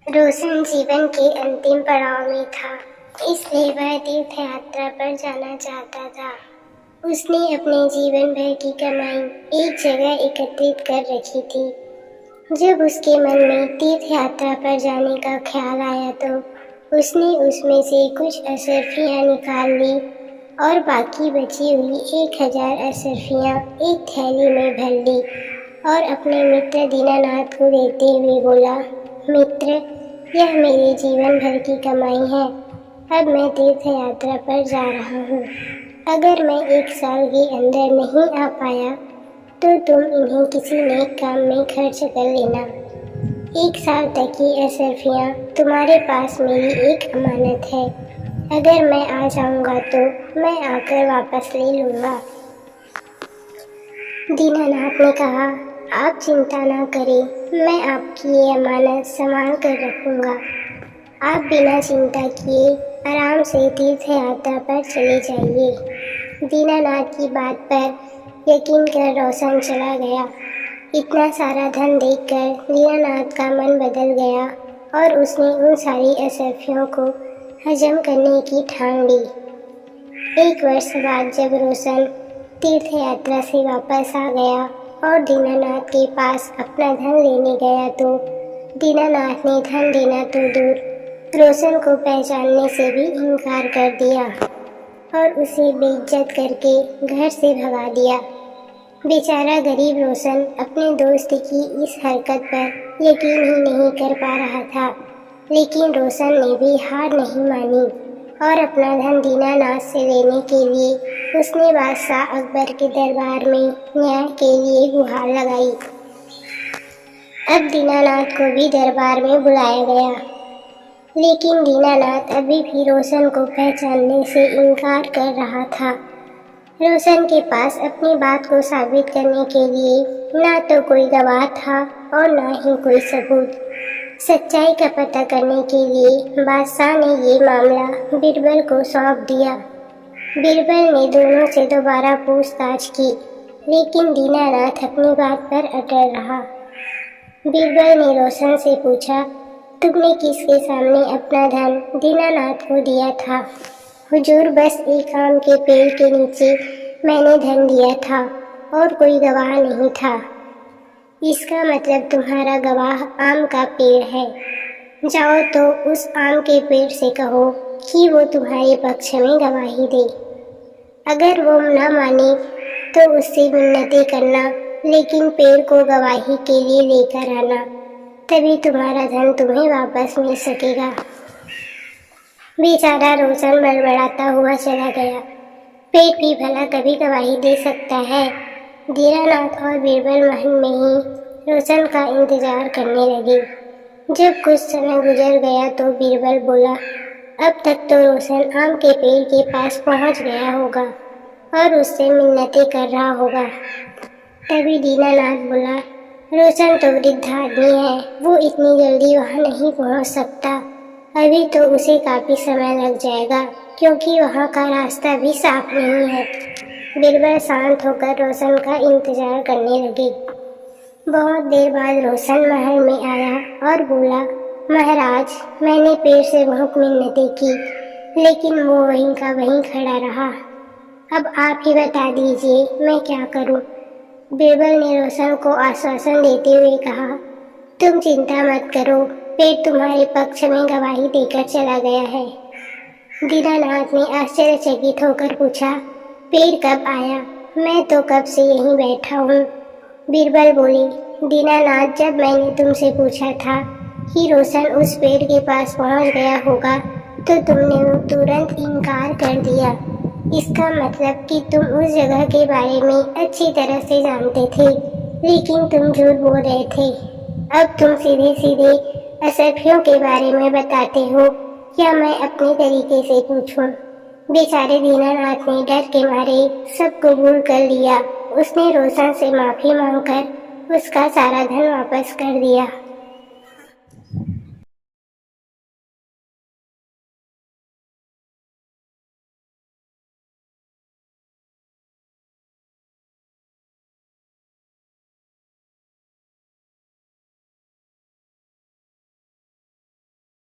रोशन जीवन के अंतिम पड़ाव में था, इसलिए वह तीर्थ यात्रा पर जाना चाहता था। उसने अपने जीवन भर की कमाई एक जगह एकत्रित कर रखी थी। जब उसके मन में तीर्थ यात्रा पर जाने का ख्याल आया तो उसने उसमें से कुछ असरफियाँ निकाल ली और बाकी बची हुई 1000 असरफियाँ एक थैली में भर ली और अपने मित्र दीनानाथ को देते हुए बोला, मित्र, यह मेरे जीवन भर की कमाई है। अब मैं तीर्थ यात्रा पर जा रहा हूँ। अगर मैं 1 साल के अंदर नहीं आ पाया तो तुम इन्हें किसी नेक काम में खर्च कर लेना। 1 साल तक की असरफियाँ तुम्हारे पास मेरी एक अमानत है। अगर मैं आ जाऊँगा तो मैं आकर वापस ले लूँगा। दीनानाथ ने कहा, आप चिंता ना करें, मैं आपकी ये अमानत संभाल कर रखूँगा। आप बिना चिंता किए आराम से तीर्थ यात्रा पर चले जाइए। दीनानाथ की बात पर यकीन कर रोशन चला गया। इतना सारा धन देखकर दीनानाथ का मन बदल गया और उसने उन सारी असरफियों को हजम करने की ठान ली। 1 वर्ष बाद जब रोशन तीर्थ यात्रा से वापस आ गया और दीनानाथ के पास अपना धन लेने गया तो दीनानाथ ने धन देना तो दूर, रोशन को पहचानने से भी इनकार कर दिया और उसे बेइज्जत करके घर से भगा दिया। बेचारा गरीब रोशन अपने दोस्त की इस हरकत पर यकीन ही नहीं कर पा रहा था, लेकिन रोशन ने भी हार नहीं मानी और अपना धन दीनानाथ से लेने के लिए उसने बादशाह अकबर के दरबार में न्याय के लिए गुहार लगाई। अब दीनानाथ को भी दरबार में बुलाया गया, लेकिन दीनानाथ अभी भी रोशन को पहचानने से इनकार कर रहा था। रोशन के पास अपनी बात को साबित करने के लिए ना तो कोई गवाह था और ना ही कोई सबूत। सच्चाई का पता करने के लिए बादशाह ने ये मामला बीरबल को सौंप दिया। बीरबल ने दोनों से दोबारा पूछताछ की, लेकिन दीनानाथ अपनी बात पर अटल रहा। बीरबल ने रोशन से पूछा, तुमने किसके सामने अपना धन दीनानाथ को दिया था? हुजूर, बस एक आम के पेड़ के नीचे मैंने धन दिया था और कोई गवाह नहीं था। इसका मतलब तुम्हारा गवाह आम का पेड़ है। जाओ तो उस आम के पेड़ से कहो कि वो तुम्हारे पक्ष में गवाही दे। अगर वो न माने तो उससे मिन्नतें करना, लेकिन पेड़ को गवाही के लिए लेकर आना, तभी तुम्हारा धन तुम्हें वापस मिल सकेगा। बेचारा रोशन बड़बड़ाता हुआ चला गया। पेड़ भी भला कभी गवाही दे सकता है? दीनानाथ और बीरबल महल में ही रोशन का इंतजार करने लगे। जब कुछ समय गुजर गया तो बीरबल बोला, अब तक तो रोशन आम के पेड़ के पास पहुंच गया होगा और उससे मिन्नतें कर रहा होगा। तभी दीनानाथ बोला, रोशन तो वृद्ध आदमी है, वो इतनी जल्दी वहां नहीं पहुंच सकता। अभी तो उसे काफी समय लग जाएगा, क्योंकि वहां का रास्ता भी साफ नहीं है। बीरबल शांत होकर रोशन का इंतजार करने लगे। बहुत देर बाद रोशन महल में आया और बोला, महाराज, मैंने पेड़ से बहुत मिन्नतें की, लेकिन वो वहीं का वहीं खड़ा रहा। अब आप ही बता दीजिए मैं क्या करूं? बीरबल ने रोशन को आश्वासन देते हुए कहा, तुम चिंता मत करो, पेड़ तुम्हारे पक्ष में गवाही देकर चला गया है। दीनानाथ ने आश्चर्यचकित होकर पूछा, पेड़ कब आया? मैं तो कब से यहीं बैठा हूँ। बीरबल बोली, दीनानाथ, जब मैंने तुमसे पूछा था कि रोशन उस पेड़ के पास पहुँच गया होगा तो तुमने तुरंत इनकार कर दिया। इसका मतलब कि तुम उस जगह के बारे में अच्छी तरह से जानते थे, लेकिन तुम झूठ बोल रहे थे। अब तुम सीधे सीधे असरफियों के बारे में बताते हो, क्या मैं अपने तरीके से पूछूं? बेचारे दीनानाथ ने डर के मारे सब कबूल कर लिया। उसने रोशन से माफी मांगकर उसका सारा धन वापस कर दिया।